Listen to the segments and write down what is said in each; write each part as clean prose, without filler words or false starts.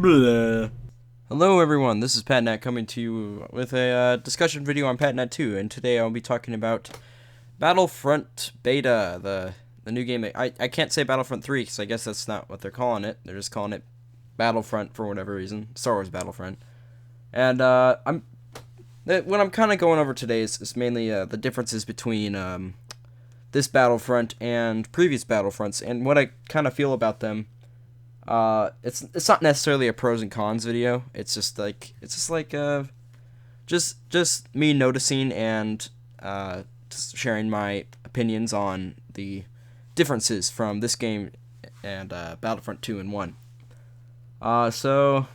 Blah. Hello everyone, this is PatNat coming to you with a discussion video on PatNat 2, and today I'll be talking about Battlefront Beta, the new game. I can't say Battlefront 3 because I guess that's not what they're calling it. They're just calling it Battlefront for whatever reason, Star Wars Battlefront. And what I'm kind of going over today is mainly the differences between this Battlefront and previous Battlefronts, and what I kind of feel about them. It's not necessarily a pros and cons video. It's just me noticing and just sharing my opinions on the differences from this game and Battlefront 2 and 1. So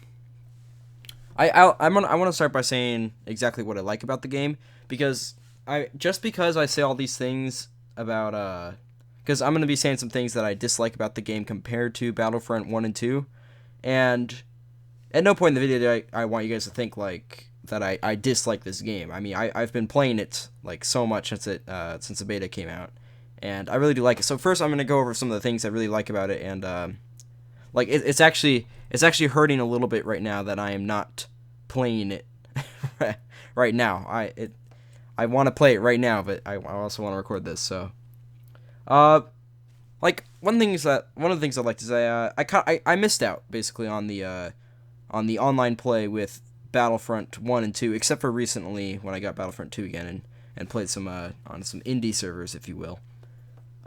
I want to start by saying exactly what I like about the game, because I say all these things about because I'm going to be saying some things that I dislike about the game compared to Battlefront 1 and 2. And at no point in the video do I want you guys to think like that I dislike this game. I mean, I've been playing it like so much since the beta came out, and I really do like it. So first I'm going to go over some of the things I really like about it, and it's actually hurting a little bit right now that I am not playing it right now. I want to play it right now, but I also want to record this, so like one of the things I liked is I missed out basically on the online play with Battlefront 1 and 2, except for recently when I got Battlefront 2 again and played some on some indie servers, if you will.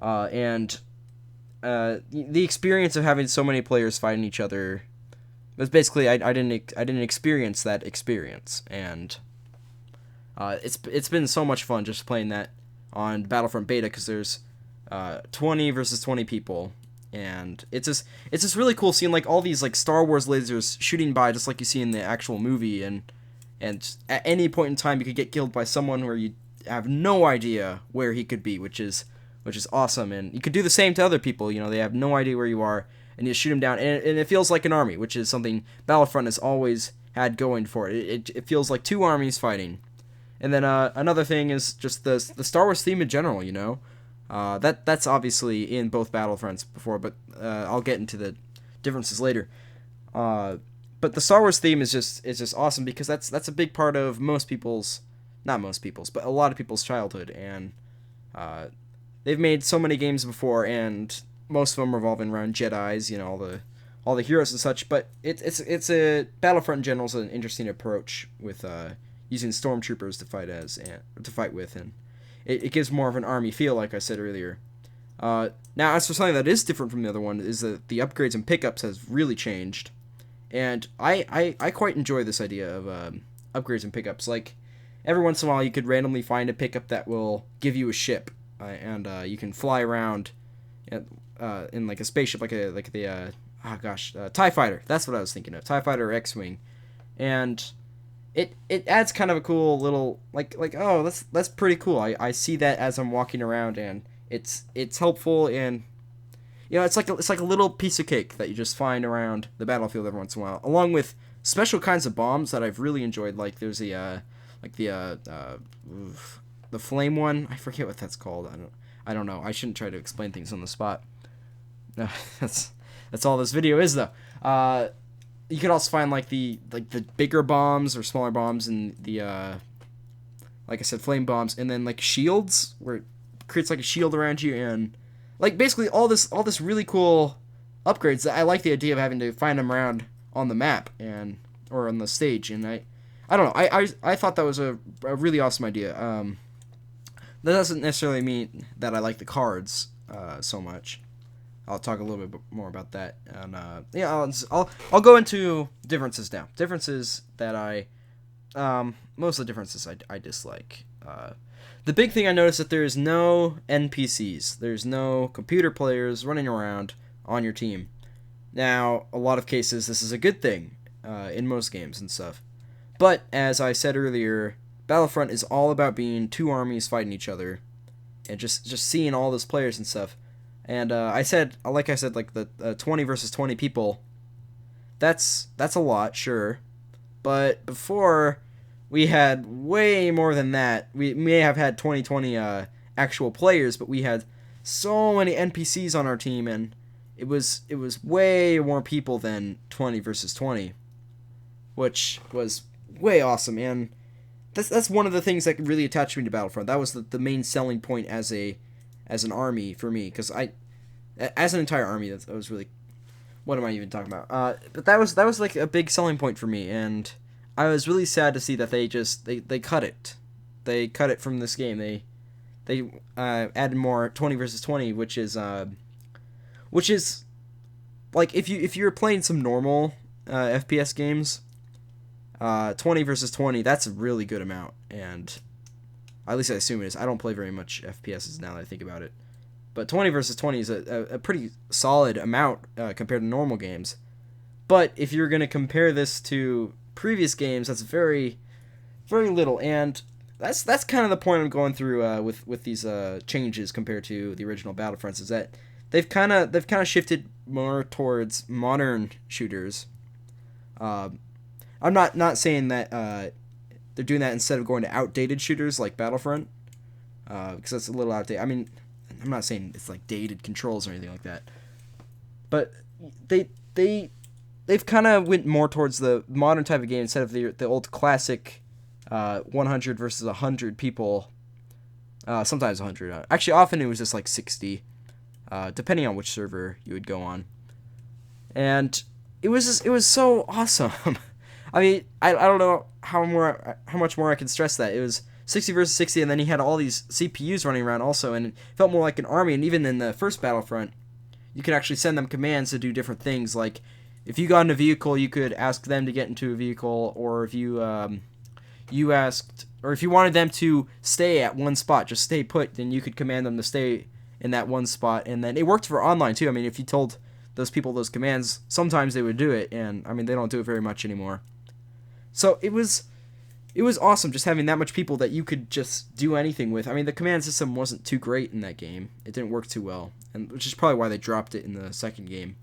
And the experience of having so many players fighting each other was basically I didn't experience that experience, and it's been so much fun just playing that on Battlefront Beta, because there's 20 versus 20 people, and it's just really cool seeing like all these like Star Wars lasers shooting by just like you see in the actual movie, and at any point in time you could get killed by someone where you have no idea where he could be, which is awesome. And you could do the same to other people. They have no idea where you are, and you shoot them down, and it feels like an army, which is something Battlefront has always had going for it. It feels like two armies fighting. And then another thing is just the Star Wars theme in general. That's obviously in both Battlefronts before, but I'll get into the differences later. But the Star Wars theme is just awesome, because that's a big part of not most people's, but a lot of people's childhood, and they've made so many games before, and most of them revolving around Jedi's, all the heroes and such. But it's a Battlefront in general is an interesting approach with using stormtroopers to fight with, and it gives more of an army feel, like I said earlier. Now, as for something that is different from the other one, is that the upgrades and pickups has really changed, and I quite enjoy this idea of upgrades and pickups. Like, every once in a while, you could randomly find a pickup that will give you a ship, and you can fly around in like a spaceship, like the TIE Fighter. That's what I was thinking of, TIE Fighter or X-Wing, and it adds kind of a cool little oh, that's pretty cool. I see that as I'm walking around, and it's helpful, and it's like a little piece of cake that you just find around the battlefield every once in a while, along with special kinds of bombs that I've really enjoyed. Like there's the flame one. I forget what that's called. I don't know. I shouldn't try to explain things on the spot. That's all this video is, though. You could also find like the bigger bombs or smaller bombs, and the like I said, flame bombs, and then like shields where it creates like a shield around you, and like basically all this really cool upgrades that I like the idea of having to find them around on the map or on the stage. And I don't know, I thought that was a really awesome idea. That doesn't necessarily mean that I like the cards so much. I'll talk a little bit more about that, and I'll go into differences now. Differences that most of the differences I dislike. The big thing I noticed that there is no NPCs. There's no computer players running around on your team. Now, a lot of cases this is a good thing in most games and stuff, but as I said earlier, Battlefront is all about being two armies fighting each other, and just seeing all those players and stuff. And like I said, like the 20 versus 20 people, that's a lot, sure. But before, we had way more than that. We may have had 20 actual players, but we had so many NPCs on our team, and it was way more people than 20 versus 20, which was way awesome. And that's one of the things that really attached me to Battlefront. That was the main selling point as an army for me, because as an entire army, that was really, what am I even talking about? But that was like a big selling point for me, and I was really sad to see that they cut it. They cut it from this game. They added more 20 versus 20, which is like if you're playing some normal FPS games, 20 versus 20, that's a really good amount, and at least I assume it is. I don't play very much FPSs now that I think about it, but 20 versus 20 is a pretty solid amount compared to normal games. But if you're going to compare this to previous games, that's very, very little, and that's kind of the point I'm going through with these changes compared to the original Battlefronts, is that they've kind of shifted more towards modern shooters. I'm not saying that they're doing that instead of going to outdated shooters like Battlefront, because that's a little outdated. I mean, I'm not saying it's like dated controls or anything like that, but they've kind of went more towards the modern type of game instead of the old classic 100 versus 100 people. Sometimes 100. Actually, often it was just like 60, depending on which server you would go on. And it was so awesome. I mean, I don't know how much more I can stress that. It was 60 versus 60, and then he had all these CPUs running around also, and it felt more like an army. And even in the first Battlefront, you could actually send them commands to do different things. Like, if you got in a vehicle, you could ask them to get into a vehicle, or if you if you wanted them to stay at one spot, just stay put, then you could command them to stay in that one spot. And then it worked for online too. I mean, if you told those people those commands, sometimes they would do it, and I mean, they don't do it very much anymore. So it was awesome just having that much people that you could just do anything with. I mean, the command system wasn't too great in that game. It didn't work too well, and which is probably why they dropped it in the second game.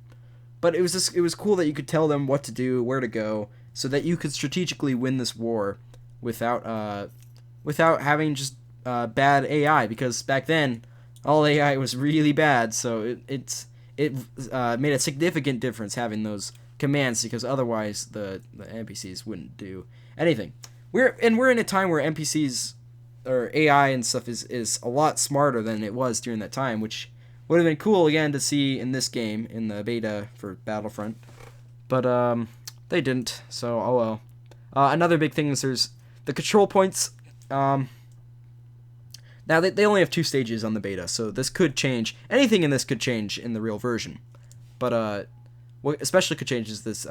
But it was cool that you could tell them what to do, where to go, so that you could strategically win this war without having just bad AI, because back then all AI was really bad. So it made a significant difference having those commands, because otherwise the NPCs wouldn't do anything. We're in a time where NPCs or AI and stuff is a lot smarter than it was during that time, which would have been cool again to see in this game, in the beta for Battlefront. But they didn't, so oh well. Another big thing is there's the control points. Now they only have 2 stages on the beta, so this could change. Anything in this could change in the real version. But what especially could change is this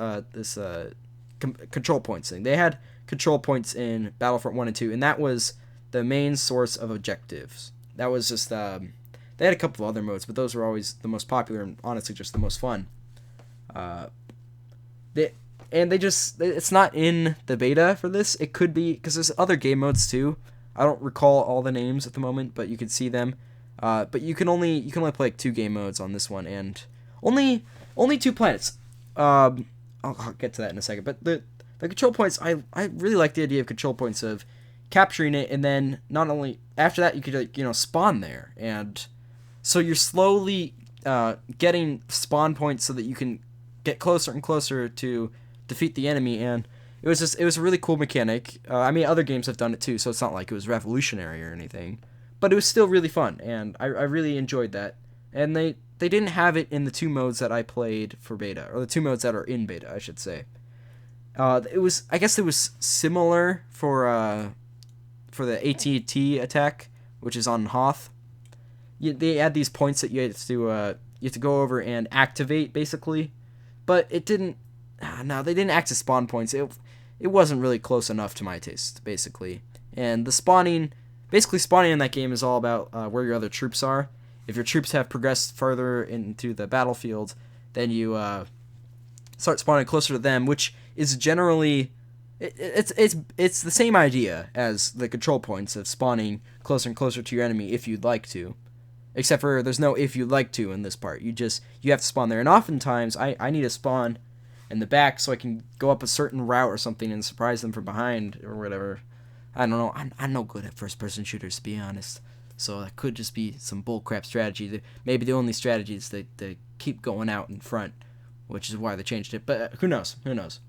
control points thing. They had control points in Battlefront 1 and 2, and that was the main source of objectives. That was just they had a couple of other modes, but those were always the most popular and honestly just the most fun. It's not in the beta for this. It could be, because there's other game modes too. I don't recall all the names at the moment, but you can see them. But you can only play like 2 game modes on this one, and only 2 planets. I'll get to that in a second. But the control points, I really like the idea of control points, of capturing it, and then not only after that you could spawn there, and so you're slowly getting spawn points so that you can get closer and closer to defeat the enemy. And it was a really cool mechanic. I mean, other games have done it too, so it's not like it was revolutionary or anything, but it was still really fun, and I really enjoyed that. And they didn't have it in the 2 modes that I played for beta, or the 2 modes that are in beta, I should say. I guess it was similar for the AT&T attack, which is on Hoth. They had these points that you have to go over and activate, basically, but it didn't. No, they didn't act as spawn points. It wasn't really close enough to my taste, basically. And the spawning in that game is all about where your other troops are. If your troops have progressed further into the battlefield, then you start spawning closer to them, which is generally it's the same idea as the control points of spawning closer and closer to your enemy if you'd like to. Except for there's no if you'd like to in this part. You have to spawn there. And oftentimes I need to spawn in the back so I can go up a certain route or something and surprise them from behind or whatever. I don't know. I'm no good at first-person shooters, to be honest. So that could just be some bullcrap strategy. Maybe the only strategy is the keep going out in front, which is why they changed it. But who knows? Who knows?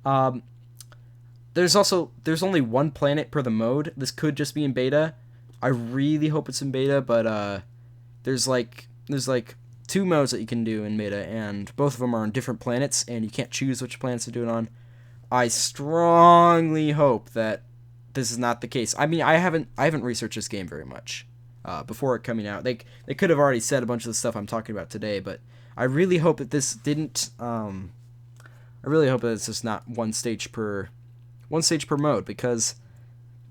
Um, there's only one planet per the mode. This could just be in beta. I really hope it's in beta, but there's like 2 modes that you can do in beta, and both of them are on different planets, and you can't choose which planets to do it on. I strongly hope that this is not the case. I mean, I haven't researched this game very much before it coming out. They could have already said a bunch of the stuff I'm talking about today, but I really hope that this didn't. I really hope that it's just not one stage per mode, because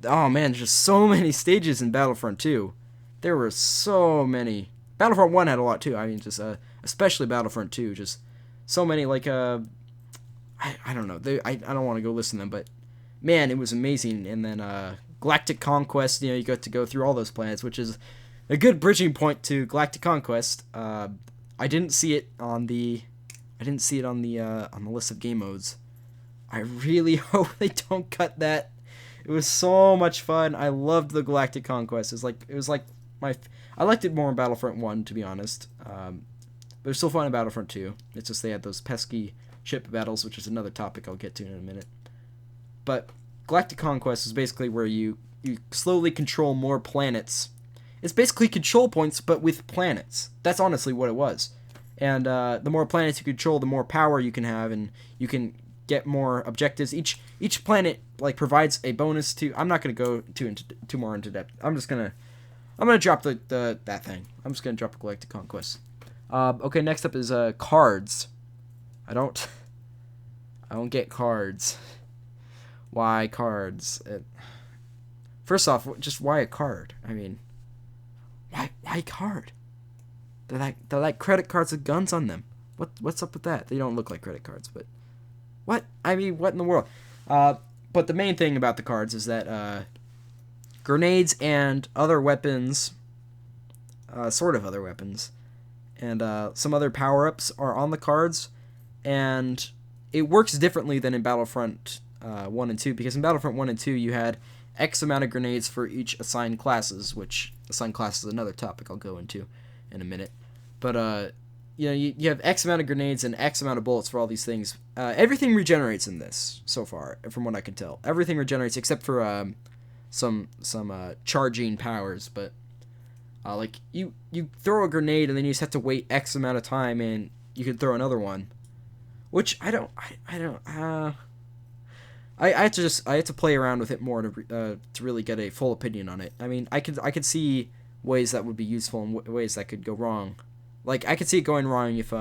oh man, there's just so many stages in Battlefront 2. There were so many. Battlefront 1 had a lot too. I mean, just especially Battlefront 2, just so many. Like I don't know. I don't want to go listen to them, but man, it was amazing. And then Galactic Conquest, you got to go through all those planets, which is a good bridging point to Galactic Conquest. I didn't see it on the list of game modes. I really hope they don't cut that. It was so much fun. I loved the Galactic Conquest. It was like I liked it more in Battlefront 1, to be honest. But it was still fun in Battlefront 2. It's just they had those pesky ship battles, which is another topic I'll get to in a minute. But Galactic Conquest is basically where you slowly control more planets. It's basically control points, but with planets. That's honestly what it was. And the more planets you control, the more power you can have, and you can get more objectives. Each planet provides a bonus to. I'm not gonna go too more into depth. I'm gonna drop that thing. I'm just gonna drop Galactic Conquest. Okay, next up is cards. I don't get cards. Why cards? First off, just why a card? I mean, why card? They're like credit cards with guns on them. What's up with that? They don't look like credit cards, but what? I mean, what in the world? But the main thing about the cards is that grenades and other weapons, sort of other weapons, and some other power-ups are on the cards, and it works differently than in Battlefront 1 and 2, because in Battlefront 1 and 2 you had X amount of grenades for each assigned classes, which assigned classes is another topic I'll go into in a minute. But you have X amount of grenades and X amount of bullets for all these things. Everything regenerates in this so far, from what I can tell. Everything regenerates except for some charging powers, but you throw a grenade and then you just have to wait X amount of time and you can throw another one, which I have to play around with it more to really get a full opinion on it. I mean, I could see ways that would be useful and ways that could go wrong. Like, I could see it going wrong if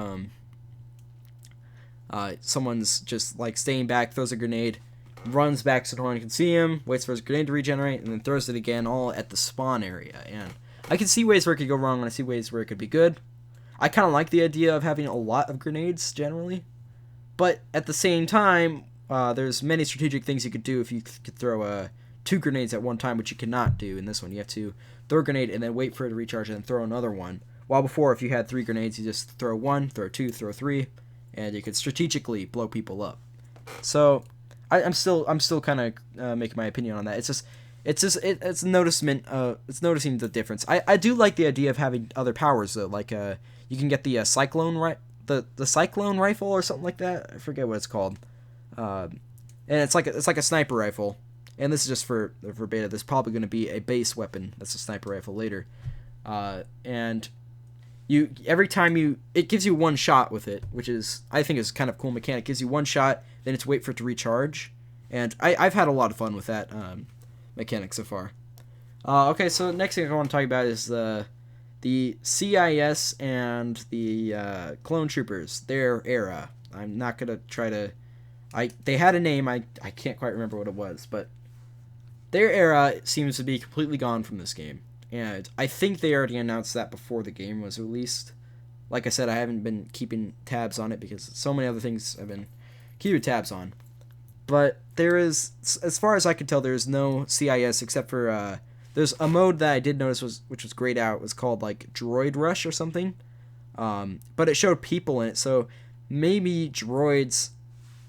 someone's just staying back, throws a grenade, runs back so no one can see him, waits for his grenade to regenerate, and then throws it again, all at the spawn area. And I can see ways where it could go wrong, and I see ways where it could be good. I kind of like the idea of having a lot of grenades generally, but at the same time, there's many strategic things you could do if you could throw 2 grenades at one time, which you cannot do in this one. You have to throw a grenade and then wait for it to recharge and then throw another one. While before, if you had 3 grenades, you just throw 1, throw 2, throw 3, and you could strategically blow people up. So I'm still kind of making my opinion on that. It's noticing the difference. I do like the idea of having other powers though. Like you can get the cyclone the cyclone rifle or something like that. I forget what it's called. And it's like a sniper rifle. And this is just for beta. There's probably going to be a base weapon that's a sniper rifle later. And every time it gives you one shot with it, which I think is kind of cool mechanic. It gives you one shot, then it's wait for it to recharge. And I've had a lot of fun with that mechanic so far. Okay, so next thing I want to talk about is the CIS and the clone troopers, their era. I'm not gonna try to. They had a name. I can't quite remember what it was, but their era seems to be completely gone from this game, and I think they already announced that before the game was released. Like I said, I haven't been keeping tabs on it because so many other things I've been keeping tabs on. But there is, as far as I can tell, there is no CIS except for there's a mode that I did notice which was grayed out. It was called Droid Rush or something, but it showed people in it, so maybe droids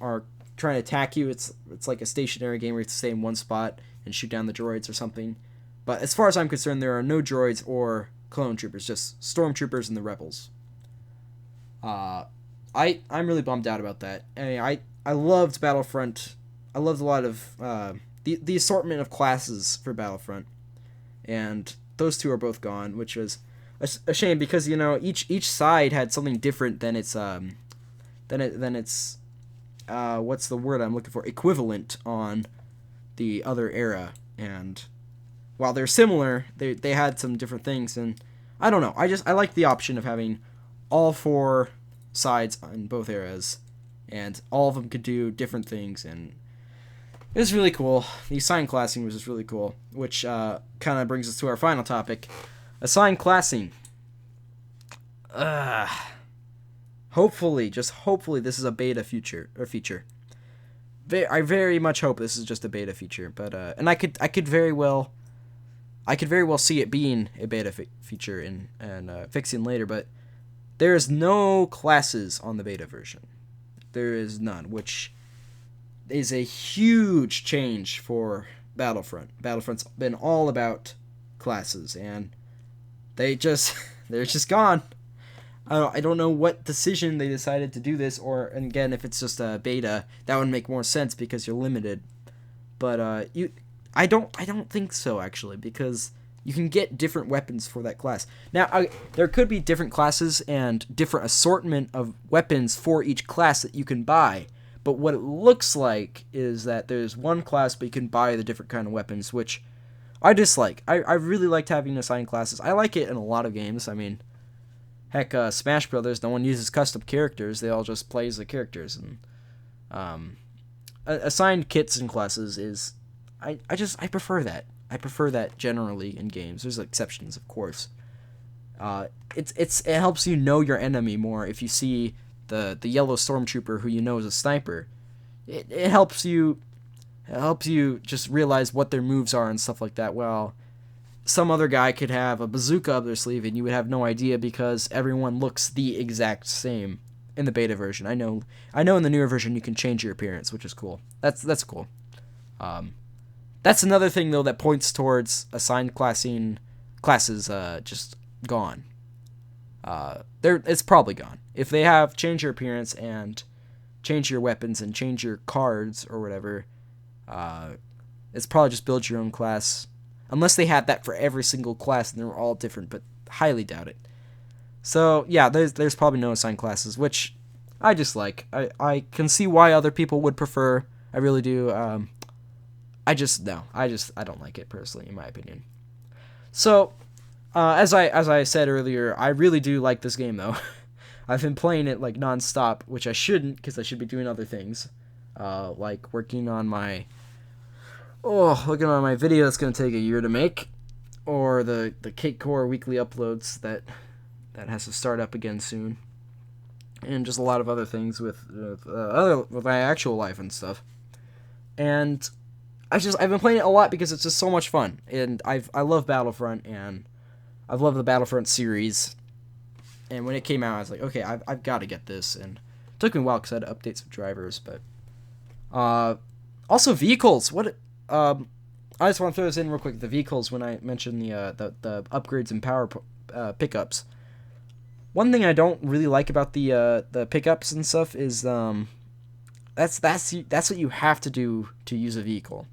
are trying to attack you. It's like a stationary game where you have to stay in one spot and shoot down the droids or something. But as far as I'm concerned, there are no droids or clone troopers, just stormtroopers and the rebels. Uh, I'm really bummed out about that. I loved Battlefront. I loved a lot of the assortment of classes for Battlefront, and those two are both gone, which was a shame because each side had something different than its what's the word I'm looking for, equivalent on the other era. And while they're similar, they had some different things. And I don't know, I like the option of having all four sides on both eras, and all of them could do different things, and it was really cool. The assigned classing was just really cool, which kind of brings us to our final topic, assigned classing. Hopefully, just hopefully, this is a beta feature. I very much hope this is just a beta feature, but and I could very well see it being a beta feature and fixing later, but there is no classes on the beta version. There is none, which is a huge change for Battlefront. Battlefront's been all about classes, and they're just gone. I don't know what decision they decided to do this, or, and again, if it's just a beta, that would make more sense because you're limited. But I don't think so, actually, because you can get different weapons for that class. Now, there could be different classes and different assortment of weapons for each class that you can buy. But what it looks like is that there's one class, but you can buy the different kind of weapons, which I dislike. I really liked having assigned classes. I like it in a lot of games. I mean, heck, Smash Brothers, no one uses custom characters. They all just play as the characters. And assigned kits and classes is... I prefer that. I prefer that generally in games. There's exceptions, of course. It helps you know your enemy more if you see the yellow stormtrooper who you know is a sniper. It helps you just realize what their moves are and stuff like that. Well, some other guy could have a bazooka up their sleeve and you would have no idea because everyone looks the exact same in the beta version. I know in the newer version you can change your appearance, which is cool. That's cool. That's another thing though that points towards assigned classes just gone. It's probably gone. If they have change your appearance and change your weapons and change your cards or whatever, it's probably just build your own class. Unless they had that for every single class and they were all different, but highly doubt it. So yeah, there's probably no assigned classes, which I dislike. I can see why other people would prefer. I really do. I don't like it personally, in my opinion. So, as I said earlier, I really do like this game though. I've been playing it like nonstop, which I shouldn't, because I should be doing other things, like working on my video that's gonna take a year to make, or the Cake Core weekly uploads that has to start up again soon, and just a lot of other things with my actual life and stuff. And I've been playing it a lot because it's just so much fun, and I love Battlefront, and I've loved the Battlefront series. And when it came out, I was like, okay, I've got to get this, and it took me a while because I had to update some drivers, but also vehicles. I just want to throw this in real quick. The vehicles, when I mentioned the upgrades and power pickups. One thing I don't really like about the pickups and stuff is that's what you have to do to use a vehicle.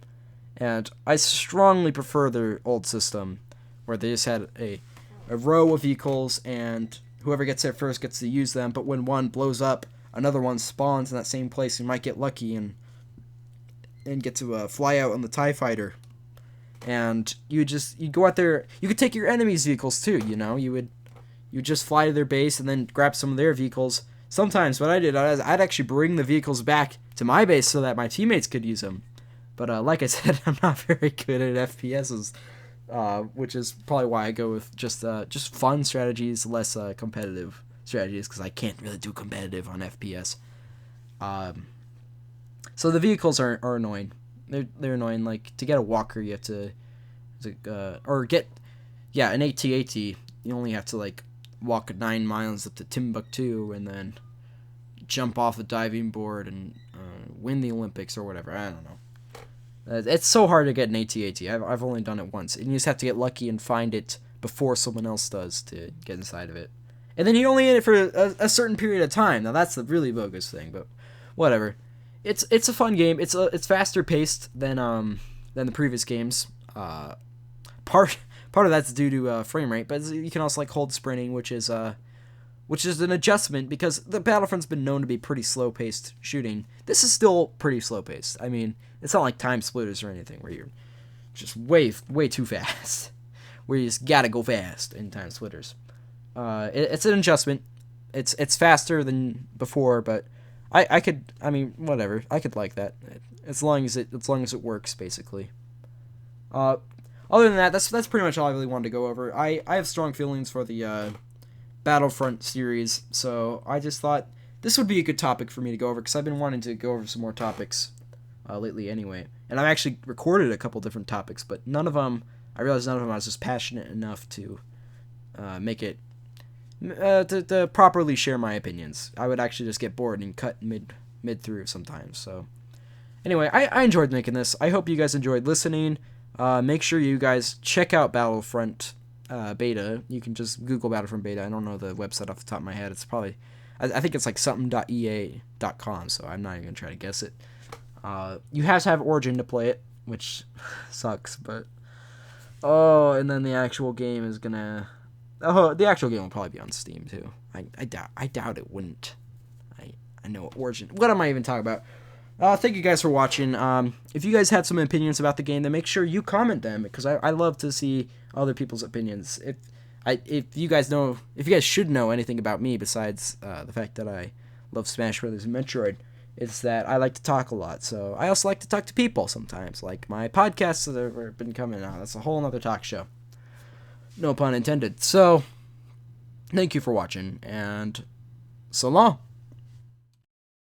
And I strongly prefer their old system, where they just had a row of vehicles, and whoever gets there first gets to use them. But when one blows up, another one spawns in that same place. You might get lucky and get to fly out on the TIE fighter. And you go out there. You could take your enemies' vehicles too. You just fly to their base and then grab some of their vehicles. Sometimes what I did, I'd actually bring the vehicles back to my base so that my teammates could use them. But like I said, I'm not very good at FPSs, which is probably why I go with just fun strategies, less competitive strategies, because I can't really do competitive on FPS. So the vehicles are annoying. They're annoying. Like, to get a walker, you have to or get an AT-AT. You only have to like walk 9 miles up to Timbuktu and then jump off the diving board and win the Olympics or whatever. I don't know. It's so hard to get an AT-AT. I've only done it once, and you just have to get lucky and find it before someone else does to get inside of it. And then you're only in it for a certain period of time. Now that's the really bogus thing, but whatever. It's a fun game. It's faster paced than the previous games. Part of that's due to frame rate, but you can also like hold sprinting, which is an adjustment because the Battlefront's been known to be pretty slow paced shooting. This is still pretty slow paced. I mean, it's not like Time Splitters or anything where you're just way too fast, where you just gotta go fast in Time Splitters. It's an adjustment. It's faster than before, but I mean, whatever. I could like that as long as it works, basically. Other than that, that's pretty much all I really wanted to go over. I have strong feelings for the Battlefront series, so I just thought this would be a good topic for me to go over because I've been wanting to go over some more topics lately anyway. And I've actually recorded a couple different topics, but I realized none of them I was just passionate enough to make it to properly share my opinions. I would actually just get bored and cut mid through sometimes. So anyway, I enjoyed making this. I hope you guys enjoyed listening. Make sure you guys check out Battlefront beta. You can just Google Battlefront beta. I don't know the website off the top of my head. It's probably, I think it's like something.ea.com, so I'm not even going to try to guess it. You have to have Origin to play it, which sucks, but and then the actual game is gonna the actual game will probably be on Steam too. I doubt it wouldn't. I know Origin. What am I even talking about? Thank you guys for watching. If you guys had some opinions about the game, then make sure you comment them because I love to see other people's opinions. If you guys should know anything about me besides the fact that I love Smash Brothers and Metroid, it's that I like to talk a lot. So I also like to talk to people sometimes, like my podcasts that have been coming out. That's a whole other talk show. No pun intended. So thank you for watching and so long.